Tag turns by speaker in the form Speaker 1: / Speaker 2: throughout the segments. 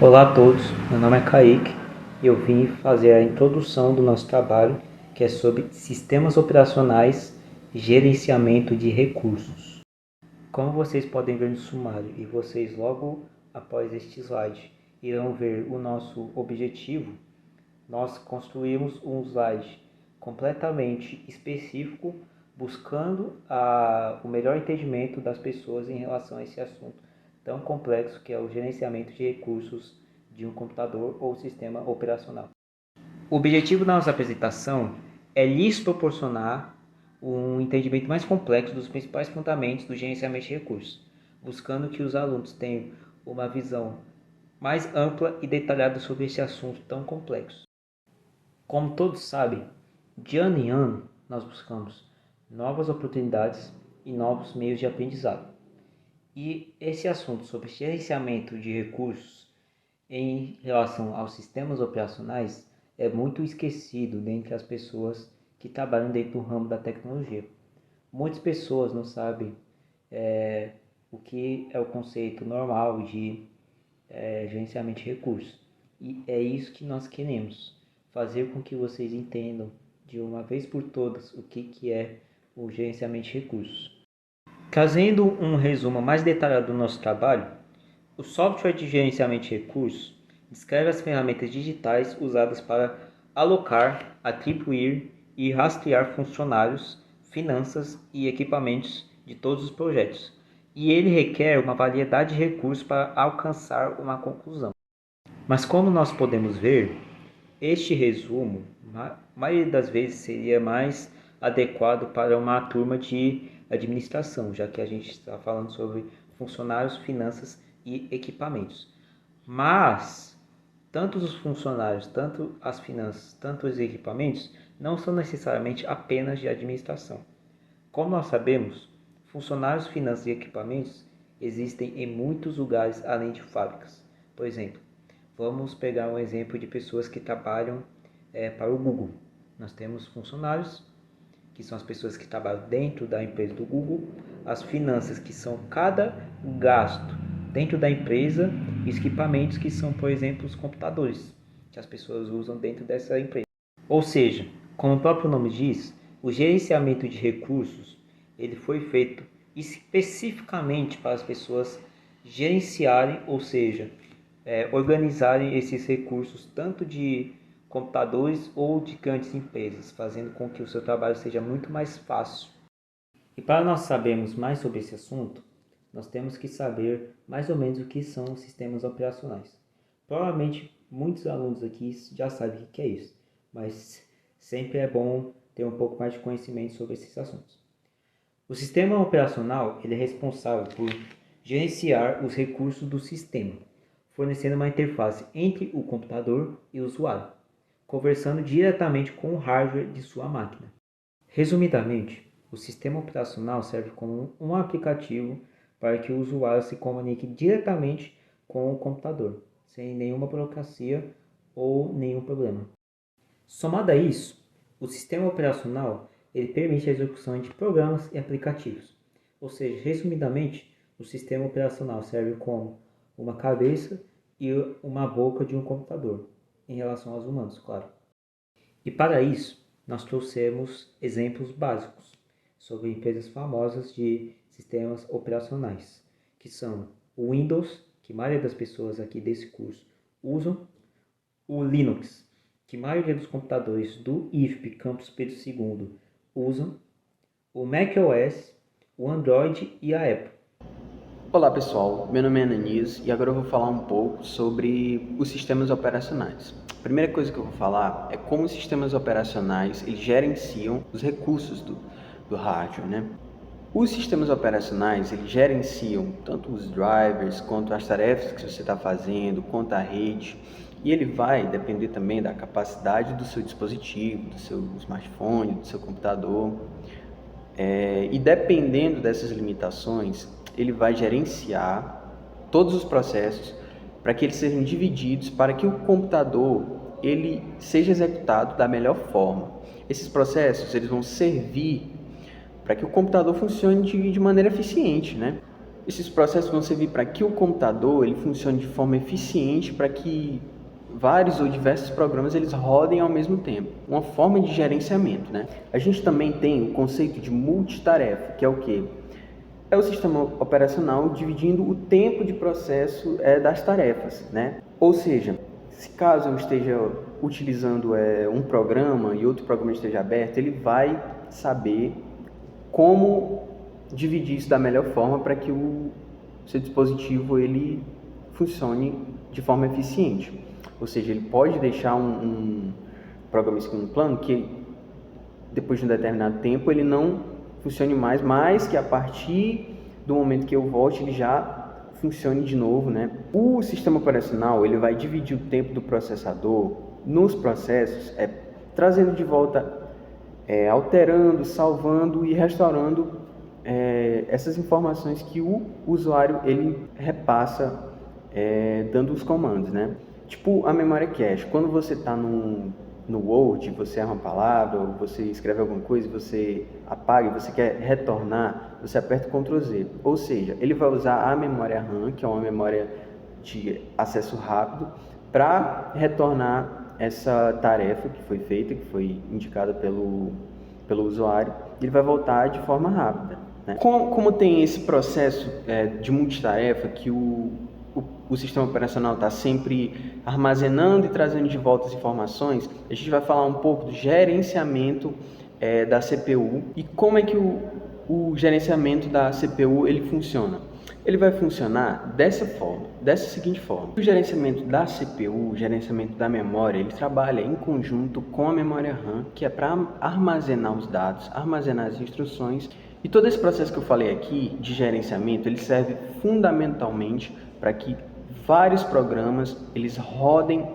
Speaker 1: Olá a todos, meu nome é Kaique e eu vim fazer a introdução do nosso trabalho, que é sobre sistemas operacionais e gerenciamento de recursos. Como vocês podem ver no sumário e vocês logo após este slide irão ver o nosso objetivo, nós construímos um slide completamente específico buscando o melhor entendimento das pessoas em relação a esse assunto tão complexo que é o gerenciamento de recursos de um computador ou sistema operacional. O objetivo da nossa apresentação é lhes proporcionar um entendimento mais complexo dos principais fundamentos do gerenciamento de recursos, buscando que os alunos tenham uma visão mais ampla e detalhada sobre esse assunto tão complexo. Como todos sabem, de ano em ano nós buscamos novas oportunidades e novos meios de aprendizado. E esse assunto sobre gerenciamento de recursos em relação aos sistemas operacionais é muito esquecido dentre as pessoas que trabalham dentro do ramo da tecnologia. Muitas pessoas não sabem o que é o conceito normal de gerenciamento de recursos. E é isso que nós queremos, fazer com que vocês entendam de uma vez por todas o que é o gerenciamento de recursos. Trazendo um resumo mais detalhado do nosso trabalho, o software de gerenciamento de recursos descreve as ferramentas digitais usadas para alocar, atribuir e rastrear funcionários, finanças e equipamentos de todos os projetos, e ele requer uma variedade de recursos para alcançar uma conclusão. Mas como nós podemos ver, este resumo, a maioria das vezes, seria mais adequado para uma turma de administração, já que a gente está falando sobre funcionários, finanças e equipamentos. Mas, tanto os funcionários, tanto as finanças, tanto os equipamentos, não são necessariamente apenas de administração. Como nós sabemos, funcionários, finanças e equipamentos existem em muitos lugares além de fábricas. Por exemplo, vamos pegar um exemplo de pessoas que trabalham para o Google. Nós temos funcionários, que são as pessoas que trabalham dentro da empresa do Google, as finanças, que são cada gasto dentro da empresa, e os equipamentos, que são, por exemplo, os computadores, que as pessoas usam dentro dessa empresa. Ou seja, como o próprio nome diz, o gerenciamento de recursos ele foi feito especificamente para as pessoas gerenciarem, ou seja, organizarem esses recursos tanto de computadores ou de grandes empresas, fazendo com que o seu trabalho seja muito mais fácil. E para nós sabermos mais sobre esse assunto, nós temos que saber mais ou menos o que são os sistemas operacionais. Provavelmente muitos alunos aqui já sabem o que é isso, mas sempre é bom ter um pouco mais de conhecimento sobre esses assuntos. O sistema operacional ele é responsável por gerenciar os recursos do sistema, fornecendo uma interface entre o computador e o usuário, conversando diretamente com o hardware de sua máquina. Resumidamente, o sistema operacional serve como um aplicativo para que o usuário se comunique diretamente com o computador, sem nenhuma burocracia ou nenhum problema. Somado a isso, o sistema operacional ele permite a execução de programas e aplicativos. Ou seja, resumidamente, o sistema operacional serve como uma cabeça e uma boca de um computador, em relação aos humanos, claro. E para isso, nós trouxemos exemplos básicos sobre empresas famosas de sistemas operacionais, que são o Windows, que a maioria das pessoas aqui desse curso usam, o Linux, que a maioria dos computadores do IFP Campus Pedro II usam, o macOS, o Android e a Apple.
Speaker 2: Olá pessoal, meu nome é Ananias e agora eu vou falar um pouco sobre os sistemas operacionais. A primeira coisa que eu vou falar é como os sistemas operacionais eles gerenciam os recursos do hardware, né? Os sistemas operacionais eles gerenciam tanto os drivers quanto as tarefas que você está fazendo, quanto a rede, e ele vai depender também da capacidade do seu dispositivo, do seu smartphone, do seu computador. E dependendo dessas limitações, ele vai gerenciar todos os processos para que eles sejam divididos para que o computador ele seja executado da melhor forma. Esses processos eles vão servir para que o computador funcione de maneira eficiente, né? Esses processos vão servir para que o computador ele funcione de forma eficiente, para que vários ou diversos programas eles rodem ao mesmo tempo. Uma forma de gerenciamento, né? A gente também tem o conceito de multitarefa, que é o quê? É o sistema operacional dividindo o tempo de processo das tarefas, né? Ou seja, se caso eu esteja utilizando um programa e outro programa esteja aberto, ele vai saber como dividir isso da melhor forma para que o seu dispositivo ele funcione de forma eficiente. Ou seja, ele pode deixar um programa em segundo plano que depois de um determinado tempo ele não funcione mais, mas que a partir do momento que eu volte ele já funcione de novo, né? O sistema operacional ele vai dividir o tempo do processador nos processos, trazendo de volta, alterando, salvando e restaurando essas informações que o usuário ele repassa dando os comandos, né? Tipo a memória cache. Quando você está no Word, você erra uma palavra, ou você escreve alguma coisa, você apaga e você quer retornar, você aperta o Ctrl Z. Ou seja, ele vai usar a memória RAM, que é uma memória de acesso rápido, para retornar essa tarefa que foi feita, que foi indicada pelo usuário, e ele vai voltar de forma rápida, né? Como tem esse processo de multitarefa que o sistema operacional está sempre armazenando e trazendo de volta as informações, a gente vai falar um pouco do gerenciamento da CPU e como é que o gerenciamento da CPU ele funciona. Ele vai funcionar dessa seguinte forma. O gerenciamento da CPU, o gerenciamento da memória, ele trabalha em conjunto com a memória RAM, que é para armazenar os dados, armazenar as instruções. E todo esse processo que eu falei aqui de gerenciamento, ele serve fundamentalmente para que vários programas eles rodem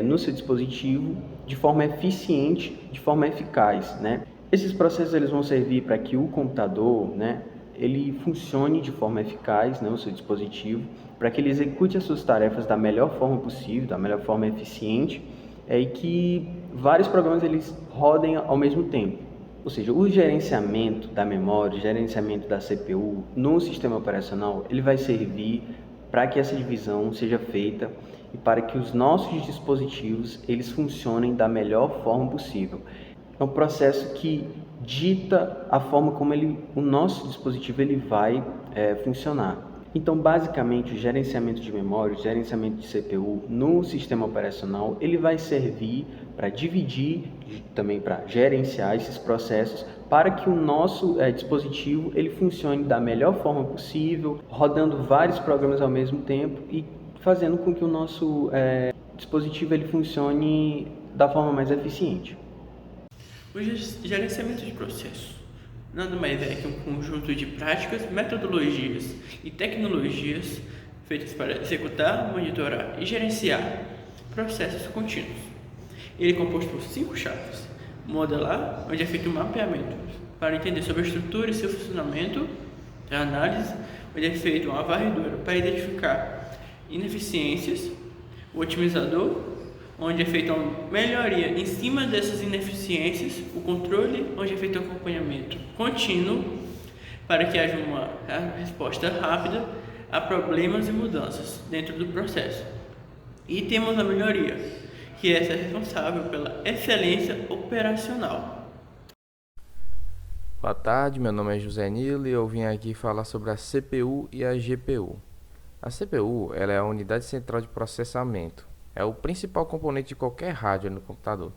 Speaker 2: no seu dispositivo de forma eficiente, de forma eficaz, né? Esses processos eles vão servir para que o computador, né, ele funcione de forma eficaz, né, o seu dispositivo, para que ele execute as suas tarefas da melhor forma possível, da melhor forma eficiente, e que vários programas eles rodem ao mesmo tempo. Ou seja, o gerenciamento da memória, o gerenciamento da CPU no sistema operacional, ele vai servir para que essa divisão seja feita e para que os nossos dispositivos eles funcionem da melhor forma possível. É um processo que dita a forma como o nosso dispositivo ele vai funcionar. Então, basicamente, o gerenciamento de memória, o gerenciamento de CPU no sistema operacional, ele vai servir para dividir, também para gerenciar esses processos, para que o nosso dispositivo ele funcione da melhor forma possível, rodando vários programas ao mesmo tempo e fazendo com que o nosso dispositivo ele funcione da forma mais eficiente.
Speaker 3: O gerenciamento de processos nada mais é que um conjunto de práticas, metodologias e tecnologias feitas para executar, monitorar e gerenciar processos contínuos. Ele é composto por 5 chaves: modelar, onde é feito um mapeamento para entender sobre a estrutura e seu funcionamento; a análise, onde é feita uma varredura para identificar ineficiências; o otimizador, onde é feita uma melhoria em cima dessas ineficiências; o controle, onde é feito um acompanhamento contínuo para que haja uma resposta rápida a problemas e mudanças dentro do processo; e temos a melhoria, que é responsável pela excelência operacional.
Speaker 4: Boa tarde, meu nome é José Nilo e eu vim aqui falar sobre a CPU e a GPU. A CPU ela é a unidade central de processamento. É o principal componente de qualquer hardware no computador.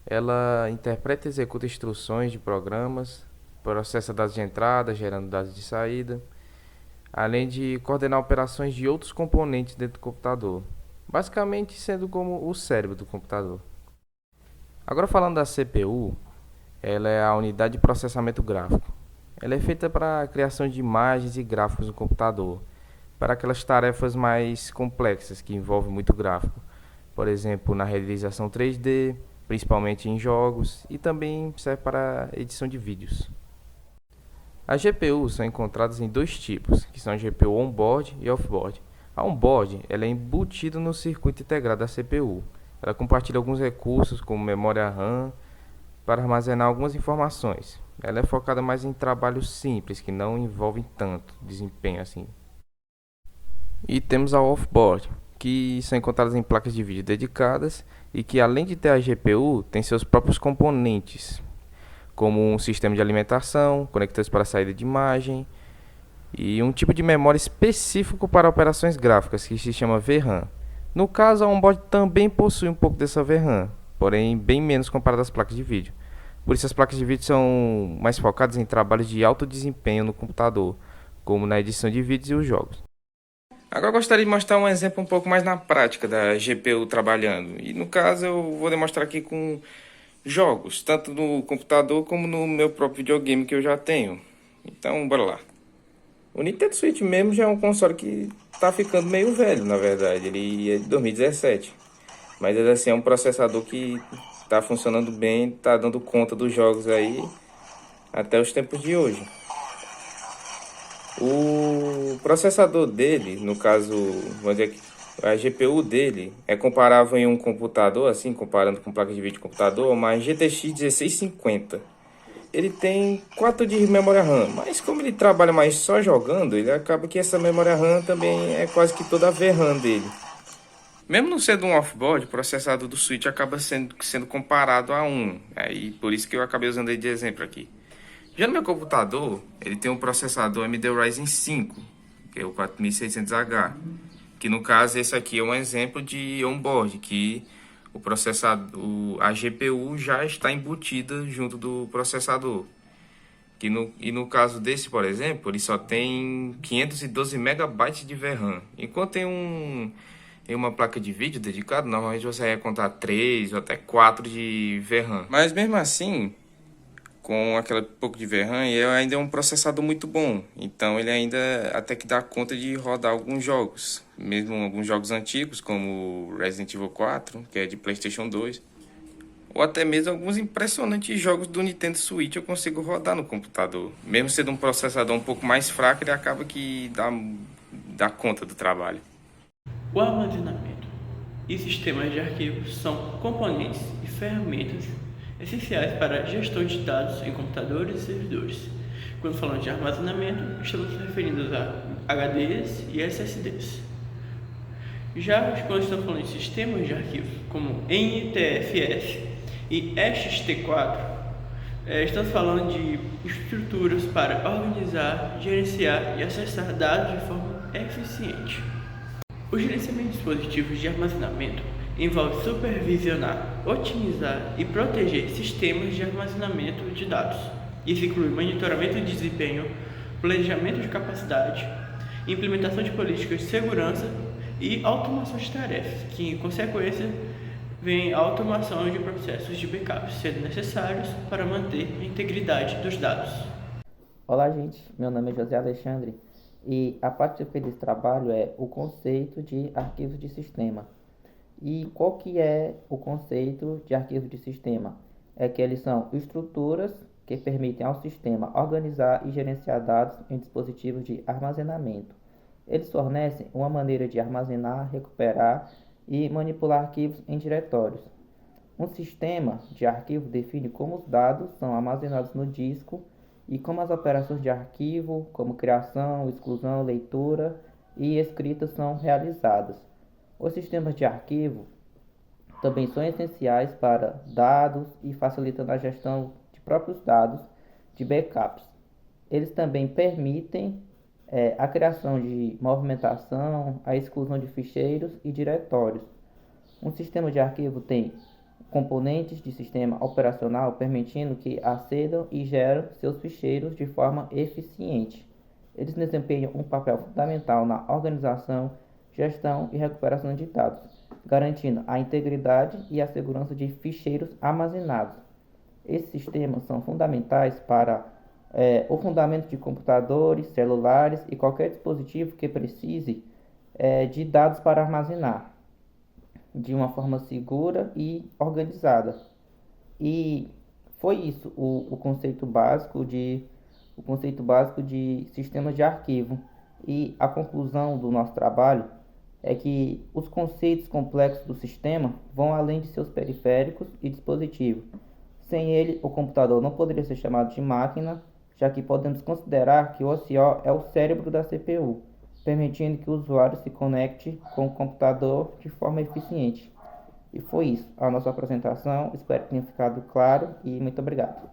Speaker 4: Ela interpreta e executa instruções de programas, processa dados de entrada, gerando dados de saída, além de coordenar operações de outros componentes dentro do computador, basicamente sendo como o cérebro do computador. Agora falando da CPU, ela é a unidade de processamento gráfico. Ela é feita para a criação de imagens e gráficos no computador, para aquelas tarefas mais complexas que envolvem muito gráfico, por exemplo, na realização 3D, principalmente em jogos, e também serve para edição de vídeos. As GPUs são encontradas em 2 tipos, que são a GPU on-board e off-board. A on-board ela é embutida no circuito integrado da CPU. Ela compartilha alguns recursos como memória RAM, para armazenar algumas informações. Ela é focada mais em trabalhos simples, que não envolvem tanto desempenho assim. E temos a offboard, que são encontradas em placas de vídeo dedicadas e que, além de ter a GPU, tem seus próprios componentes, como um sistema de alimentação, conectores para saída de imagem e um tipo de memória específico para operações gráficas que se chama VRAM. No caso, a onboard também possui um pouco dessa VRAM, porém bem menos comparado às placas de vídeo. Por isso as placas de vídeo são mais focadas em trabalhos de alto desempenho no computador, como na edição de vídeos e os jogos. Agora eu gostaria de mostrar um exemplo um pouco mais na prática da GPU trabalhando. E no caso eu vou demonstrar aqui com jogos, tanto no computador como no meu próprio videogame que eu já tenho. Então, bora lá. O Nintendo Switch mesmo já é um console que tá ficando meio velho, na verdade. Ele é de 2017. Mas assim, é um processador que tá funcionando bem, tá dando conta dos jogos aí até os tempos de hoje. O processador dele, no caso, vamos dizer que a GPU dele é comparável em um computador, assim, comparando com placa de vídeo de computador, uma GTX 1650. Ele tem 4 de memória RAM, mas como ele trabalha mais só jogando, ele acaba que essa memória RAM também é quase que toda a VRAM dele. Mesmo não sendo um offboard, o processador do Switch acaba sendo comparado a um, aí por isso que eu acabei usando ele de exemplo aqui. Já no meu computador, ele tem um processador AMD Ryzen 5, que é o 4600H, que no caso esse aqui é um exemplo de onboard, que o processador, a GPU já está embutida junto do processador. E no caso desse, por exemplo, ele só tem 512 MB de VRAM, enquanto em uma placa de vídeo dedicada, normalmente você vai contar 3 ou até 4 de VRAM. Mas mesmo assim, com aquele pouco de VRAM, ele ainda é um processador muito bom. Então ele ainda até que dá conta de rodar alguns jogos. Mesmo alguns jogos antigos, como Resident Evil 4, que é de PlayStation 2. Ou até mesmo alguns impressionantes jogos do Nintendo Switch eu consigo rodar no computador. Mesmo sendo um processador um pouco mais fraco, ele acaba que dá conta do trabalho.
Speaker 3: O armazenamento e sistemas de arquivos são componentes e ferramentas essenciais para a gestão de dados em computadores e servidores. Quando falamos de armazenamento, estamos nos referindo a HDs e SSDs. Já quando estamos falando de sistemas de arquivos, como NTFS e ext4, estamos falando de estruturas para organizar, gerenciar e acessar dados de forma eficiente. O gerenciamento de dispositivos de armazenamento envolve supervisionar, otimizar e proteger sistemas de armazenamento de dados. Isso inclui monitoramento de desempenho, planejamento de capacidade, implementação de políticas de segurança e automação de tarefas, que em consequência vem a automação de processos de backup sendo necessários para manter a integridade dos dados.
Speaker 1: Olá, gente. Meu nome é José Alexandre e a parte desse trabalho é o conceito de arquivos de sistema. E qual que é o conceito de arquivo de sistema? É que eles são estruturas que permitem ao sistema organizar e gerenciar dados em dispositivos de armazenamento. Eles fornecem uma maneira de armazenar, recuperar e manipular arquivos em diretórios. Um sistema de arquivo define como os dados são armazenados no disco e como as operações de arquivo, como criação, exclusão, leitura e escrita são realizadas. Os sistemas de arquivo também são essenciais para dados e facilitando a gestão de próprios dados de backups. Eles também permitem a criação de movimentação, a exclusão de ficheiros e diretórios. Um sistema de arquivo tem componentes de sistema operacional permitindo que acedam e geram seus ficheiros de forma eficiente. Eles desempenham um papel fundamental na organização, gestão e recuperação de dados, garantindo a integridade e a segurança de ficheiros armazenados. Esses sistemas são fundamentais para o fundamento de computadores, celulares e qualquer dispositivo que precise de dados para armazenar de uma forma segura e organizada. E foi isso o conceito básico de sistemas de arquivo. E a conclusão do nosso trabalho é que os conceitos complexos do sistema vão além de seus periféricos e dispositivos,
Speaker 5: Sem ele, o computador não poderia ser chamado de máquina, já que podemos considerar que o OCO é o cérebro da CPU, permitindo que o usuário se conecte com o computador de forma eficiente. E foi isso, a nossa apresentação. Espero que tenha ficado claro e muito obrigado.